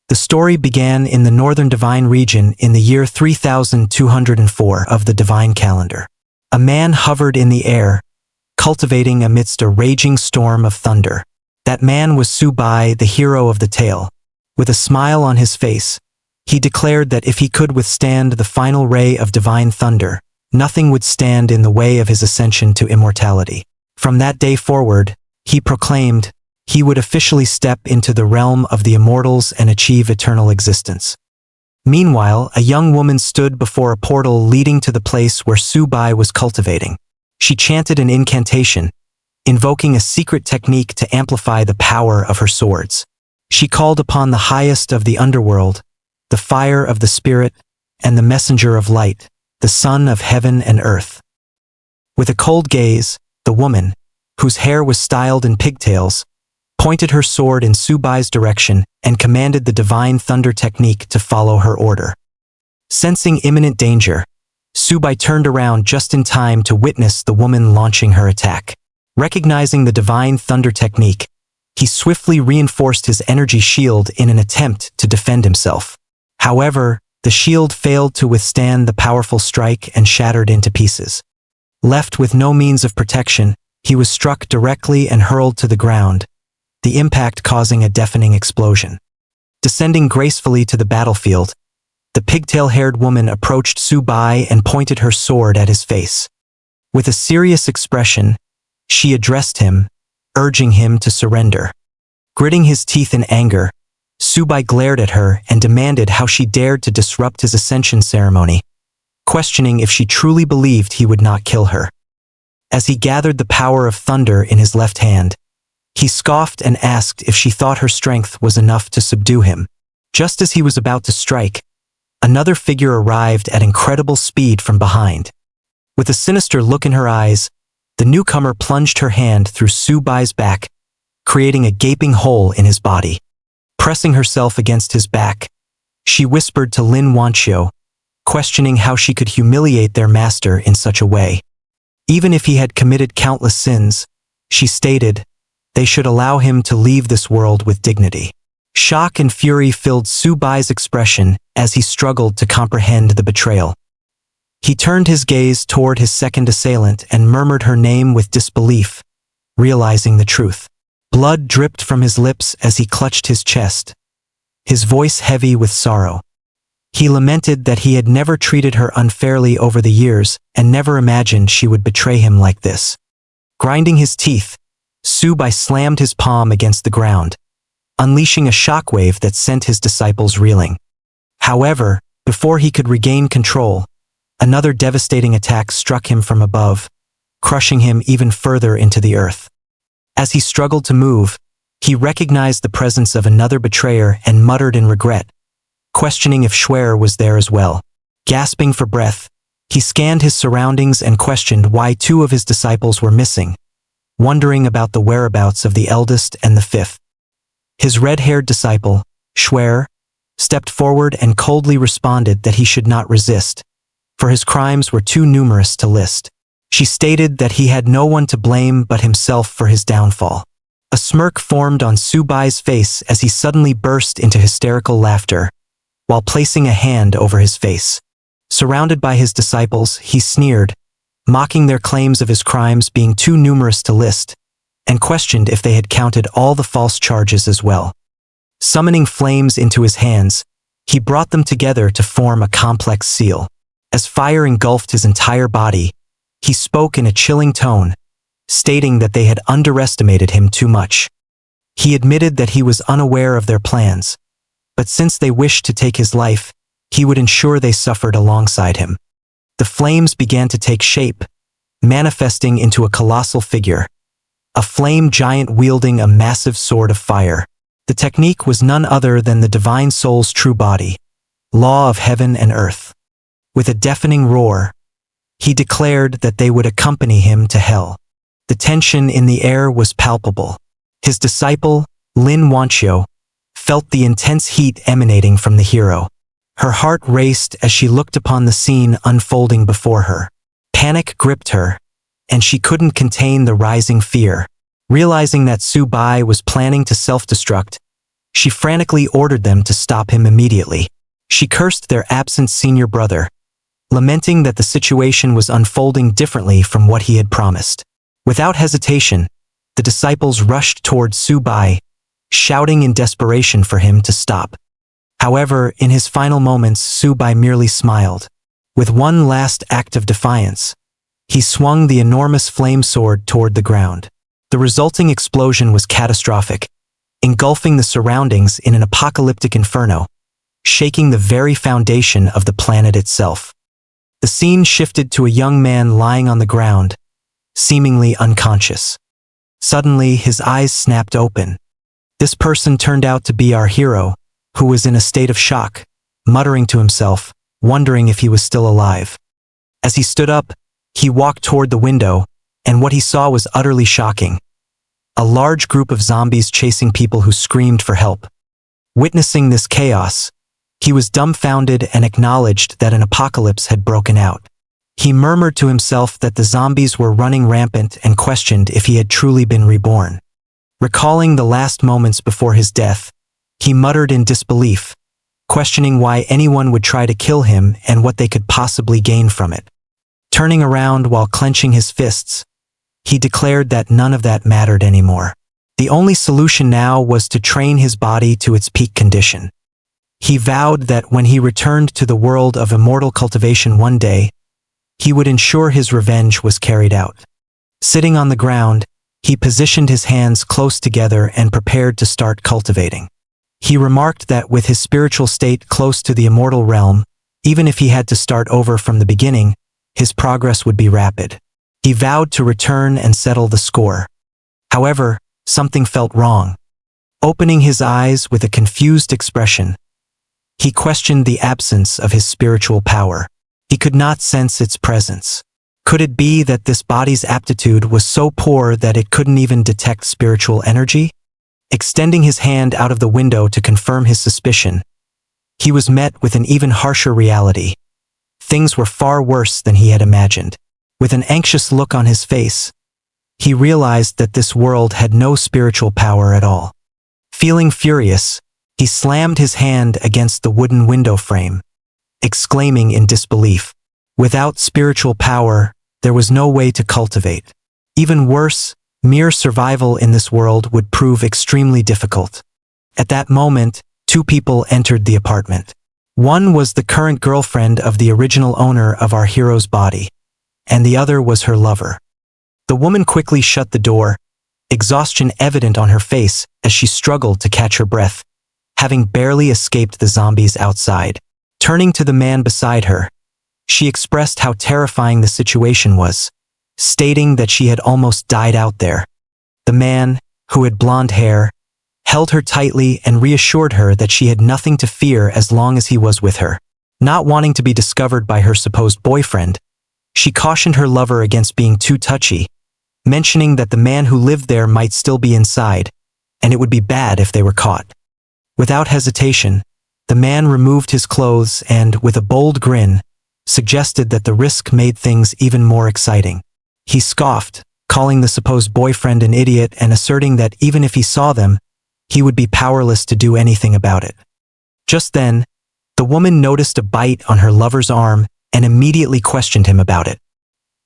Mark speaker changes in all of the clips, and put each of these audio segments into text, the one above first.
Speaker 1: The story began in the northern divine region in the year 3204 of the divine calendar. A man hovered in the air, cultivating amidst a raging storm of thunder. That man was Subai, the hero of the tale. With a smile on his face, he declared that if he could withstand the final ray of divine thunder, nothing would stand in the way of his ascension to immortality. From that day forward, he proclaimed, he would officially step into the realm of the immortals and achieve eternal existence. Meanwhile, a young woman stood before a portal leading to the place where Subai was cultivating. She chanted an incantation, invoking a secret technique to amplify the power of her swords. She called upon the highest of the underworld, the fire of the spirit, and the messenger of light, the son of heaven and earth. With a cold gaze, the woman, whose hair was styled in pigtails, pointed her sword in Subai's direction and commanded the divine thunder technique to follow her order. Sensing imminent danger, Subai turned around just in time to witness the woman launching her attack. Recognizing the divine thunder technique, he swiftly reinforced his energy shield in an attempt to defend himself. However, the shield failed to withstand the powerful strike and shattered into pieces. Left with no means of protection, he was struck directly and hurled to the ground, the impact causing a deafening explosion. Descending gracefully to the battlefield, the pigtail-haired woman approached Subai and pointed her sword at his face. With a serious expression, she addressed him, urging him to surrender. Gritting his teeth in anger, Subai glared at her and demanded how she dared to disrupt his ascension ceremony, questioning if she truly believed he would not kill her. As he gathered the power of thunder in his left hand, he scoffed and asked if she thought her strength was enough to subdue him. Just as he was about to strike, another figure arrived at incredible speed from behind. With a sinister look in her eyes, the newcomer plunged her hand through Subai's back, creating a gaping hole in his body. Pressing herself against his back, she whispered to Lin Wanqiu, questioning how she could humiliate their master in such a way. Even if he had committed countless sins, she stated, they should allow him to leave this world with dignity. Shock and fury filled Subai's expression as he struggled to comprehend the betrayal. He turned his gaze toward his second assailant and murmured her name with disbelief, realizing the truth. Blood dripped from his lips as he clutched his chest, his voice heavy with sorrow. He lamented that he had never treated her unfairly over the years and never imagined she would betray him like this. Grinding his teeth, Subai slammed his palm against the ground, unleashing a shockwave that sent his disciples reeling. However, before he could regain control, another devastating attack struck him from above, crushing him even further into the earth. As he struggled to move, he recognized the presence of another betrayer and muttered in regret, questioning if Schwer was there as well. Gasping for breath, he scanned his surroundings and questioned why two of his disciples were missing, wondering about the whereabouts of the eldest and the fifth. His red-haired disciple, Schwer, stepped forward and coldly responded that he should not resist, for his crimes were too numerous to list. She stated that he had no one to blame but himself for his downfall. A smirk formed on Subai's face as he suddenly burst into hysterical laughter, while placing a hand over his face. Surrounded by his disciples, he sneered, mocking their claims of his crimes being too numerous to list, and questioned if they had counted all the false charges as well. Summoning flames into his hands, he brought them together to form a complex seal. As fire engulfed his entire body, he spoke in a chilling tone, stating that they had underestimated him too much. He admitted that he was unaware of their plans, but since they wished to take his life, he would ensure they suffered alongside him. The flames began to take shape, manifesting into a colossal figure, a flame giant wielding a massive sword of fire. The technique was none other than the divine soul's true body, law of heaven and earth. With a deafening roar, he declared that they would accompany him to hell. The tension in the air was palpable. His disciple, Lin Wanqiu, felt the intense heat emanating from the hero. Her heart raced as she looked upon the scene unfolding before her. Panic gripped her, and she couldn't contain the rising fear. Realizing that Subai was planning to self-destruct, She frantically ordered them to stop him immediately. She cursed their absent senior brother, lamenting that the situation was unfolding differently from what he had promised. Without hesitation, the disciples rushed toward Su-bai, shouting in desperation for him to stop. However, in his final moments, Su-bai merely smiled. With one last act of defiance, he swung the enormous flame sword toward the ground. The resulting explosion was catastrophic, engulfing the surroundings in an apocalyptic inferno, shaking the very foundation of the planet itself. The scene shifted to a young man lying on the ground, seemingly unconscious. Suddenly, his eyes snapped open. This person turned out to be our hero, who was in a state of shock, muttering to himself, wondering if he was still alive. As he stood up, he walked toward the window, and what he saw was utterly shocking. A large group of zombies chasing people who screamed for help. Witnessing this chaos, he was dumbfounded and acknowledged that an apocalypse had broken out. He murmured to himself that the zombies were running rampant and questioned if he had truly been reborn. Recalling the last moments before his death, he muttered in disbelief, questioning why anyone would try to kill him and what they could possibly gain from it. Turning around while clenching his fists, he declared that none of that mattered anymore. The only solution now was to train his body to its peak condition. He vowed that when he returned to the world of immortal cultivation one day, he would ensure his revenge was carried out. Sitting on the ground, he positioned his hands close together and prepared to start cultivating. He remarked that with his spiritual state close to the immortal realm, even if he had to start over from the beginning, his progress would be rapid. He vowed to return and settle the score. However, something felt wrong. Opening his eyes with a confused expression, he questioned the absence of his spiritual power. He could not sense its presence. Could it be that this body's aptitude was so poor that it couldn't even detect spiritual energy? Extending his hand out of the window to confirm his suspicion, he was met with an even harsher reality. Things were far worse than he had imagined. With an anxious look on his face, he realized that this world had no spiritual power at all. Feeling furious, he slammed his hand against the wooden window frame, exclaiming in disbelief, "Without spiritual power, there was no way to cultivate. Even worse, mere survival in this world would prove extremely difficult." At that moment, two people entered the apartment. One was the current girlfriend of the original owner of our hero's body, and the other was her lover. The woman quickly shut the door, exhaustion evident on her face as she struggled to catch her breath, having barely escaped the zombies outside. Turning to the man beside her, she expressed how terrifying the situation was, stating that she had almost died out there. The man, who had blonde hair, held her tightly and reassured her that she had nothing to fear as long as he was with her. Not wanting to be discovered by her supposed boyfriend, she cautioned her lover against being too touchy, mentioning that the man who lived there might still be inside, and it would be bad if they were caught. Without hesitation, the man removed his clothes and, with a bold grin, suggested that the risk made things even more exciting. He scoffed, calling the supposed boyfriend an idiot and asserting that even if he saw them, he would be powerless to do anything about it. Just then, the woman noticed a bite on her lover's arm and immediately questioned him about it.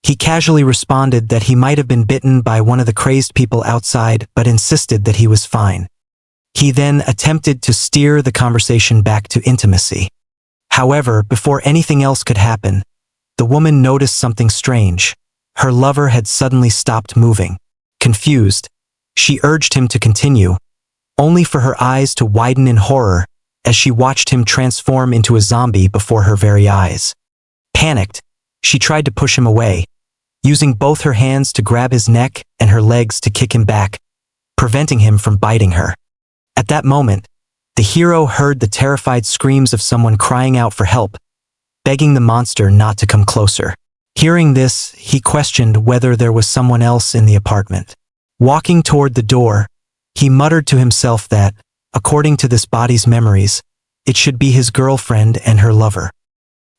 Speaker 1: He casually responded that he might have been bitten by one of the crazed people outside, but insisted that he was fine. He then attempted to steer the conversation back to intimacy. However, before anything else could happen, the woman noticed something strange. Her lover had suddenly stopped moving. Confused, she urged him to continue, only for her eyes to widen in horror as she watched him transform into a zombie before her very eyes. Panicked, she tried to push him away, using both her hands to grab his neck and her legs to kick him back, preventing him from biting her. At that moment, the hero heard the terrified screams of someone crying out for help, begging the monster not to come closer. Hearing this, he questioned whether there was someone else in the apartment. Walking toward the door, he muttered to himself that, according to this body's memories, it should be his girlfriend and her lover.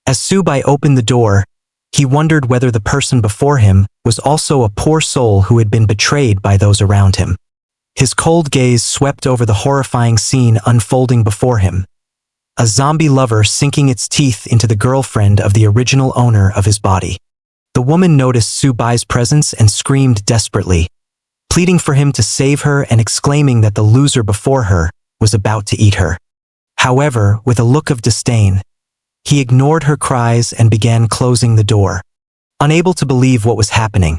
Speaker 1: As Su-bai opened the door, he wondered whether the person before him was also a poor soul who had been betrayed by those around him. His cold gaze swept over the horrifying scene unfolding before him. A zombie lover sinking its teeth into the girlfriend of the original owner of his body. The woman noticed Su-bai's presence and screamed desperately, pleading for him to save her and exclaiming that the loser before her was about to eat her. However, with a look of disdain, he ignored her cries and began closing the door. Unable to believe what was happening,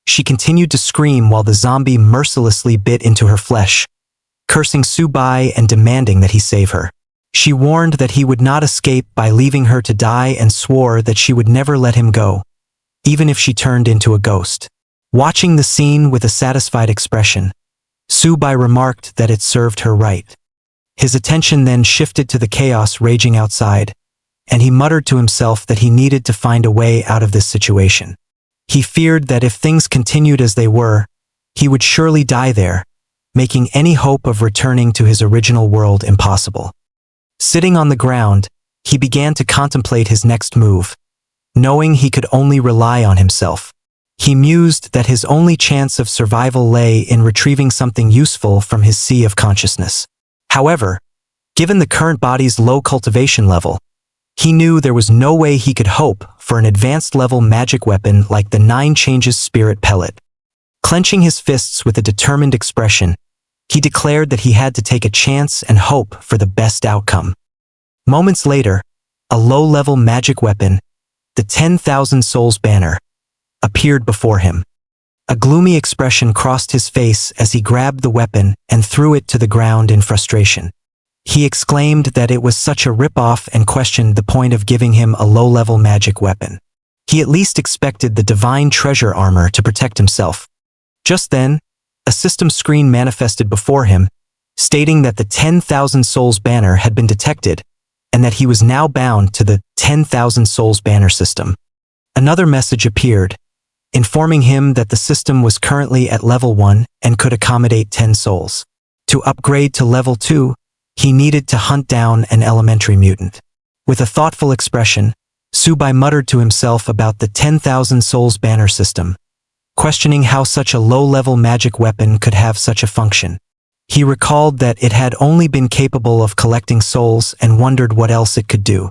Speaker 1: she continued to scream while the zombie mercilessly bit into her flesh, cursing Su-bai and demanding that he save her. She warned that he would not escape by leaving her to die and swore that she would never let him go, even if she turned into a ghost. Watching the scene with a satisfied expression, Su-bai remarked that it served her right. His attention then shifted to the chaos raging outside, and he muttered to himself that he needed to find a way out of this situation. He feared that if things continued as they were, he would surely die there, making any hope of returning to his original world impossible. Sitting on the ground, he began to contemplate his next move, knowing he could only rely on himself. He mused that his only chance of survival lay in retrieving something useful from his sea of consciousness. However, given the current body's low cultivation level, he knew there was no way he could hope for an advanced level magic weapon like the 9 Changes Spirit Pellet. Clenching his fists with a determined expression, he declared that he had to take a chance and hope for the best outcome. Moments later, a low-level magic weapon, the 10,000 Souls banner, appeared before him. A gloomy expression crossed his face as he grabbed the weapon and threw it to the ground in frustration. He exclaimed that it was such a rip-off and questioned the point of giving him a low-level magic weapon. He at least expected the divine treasure armor to protect himself. Just then, a system screen manifested before him, stating that the 10,000 Souls banner had been detected and that he was now bound to the 10,000 Souls banner system. Another message appeared, informing him that the system was currently at level 1 and could accommodate 10 souls. To upgrade to level 2, he needed to hunt down an elementary mutant. With a thoughtful expression, Su-bai muttered to himself about the 10,000 Souls banner system, questioning how such a low-level magic weapon could have such a function. He recalled that it had only been capable of collecting souls and wondered what else it could do.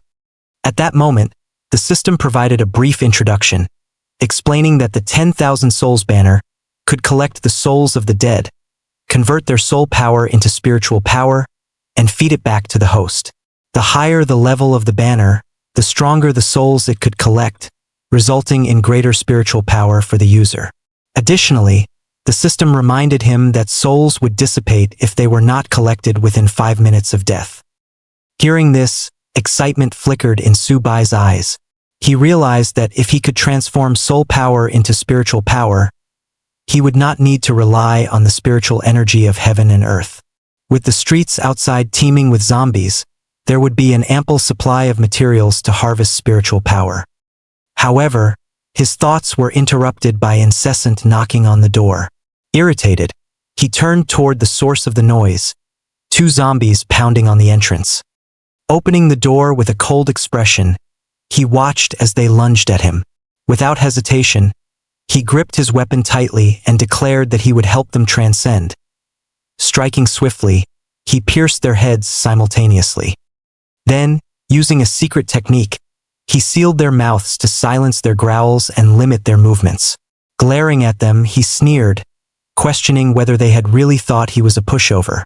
Speaker 1: At that moment, the system provided a brief introduction, explaining that the 10,000 Souls banner could collect the souls of the dead, convert their soul power into spiritual power, and feed it back to the host. The higher the level of the banner, the stronger the souls it could collect, resulting in greater spiritual power for the user. Additionally, the system reminded him that souls would dissipate if they were not collected within 5 minutes of death. Hearing this, excitement flickered in Su-bai's eyes. He realized that if he could transform soul power into spiritual power, he would not need to rely on the spiritual energy of heaven and earth. With the streets outside teeming with zombies, there would be an ample supply of materials to harvest spiritual power. However, his thoughts were interrupted by incessant knocking on the door. Irritated, he turned toward the source of the noise, 2 zombies pounding on the entrance. Opening the door with a cold expression, he watched as they lunged at him. Without hesitation, he gripped his weapon tightly and declared that he would help them transcend. Striking swiftly, he pierced their heads simultaneously. Then, using a secret technique, he sealed their mouths to silence their growls and limit their movements. Glaring at them, he sneered, questioning whether they had really thought he was a pushover.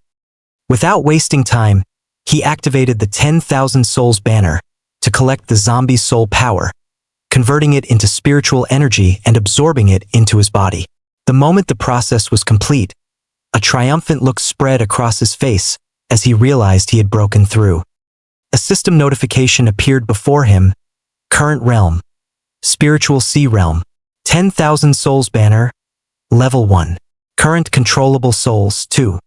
Speaker 1: Without wasting time, he activated the 10,000 Souls banner to collect the zombie's soul power, converting it into spiritual energy and absorbing it into his body. The moment the process was complete, a triumphant look spread across his face as he realized he had broken through. A system notification appeared before him. Current realm, Spiritual Sea Realm, 10,000 Souls banner, level 1. Current controllable souls, 2.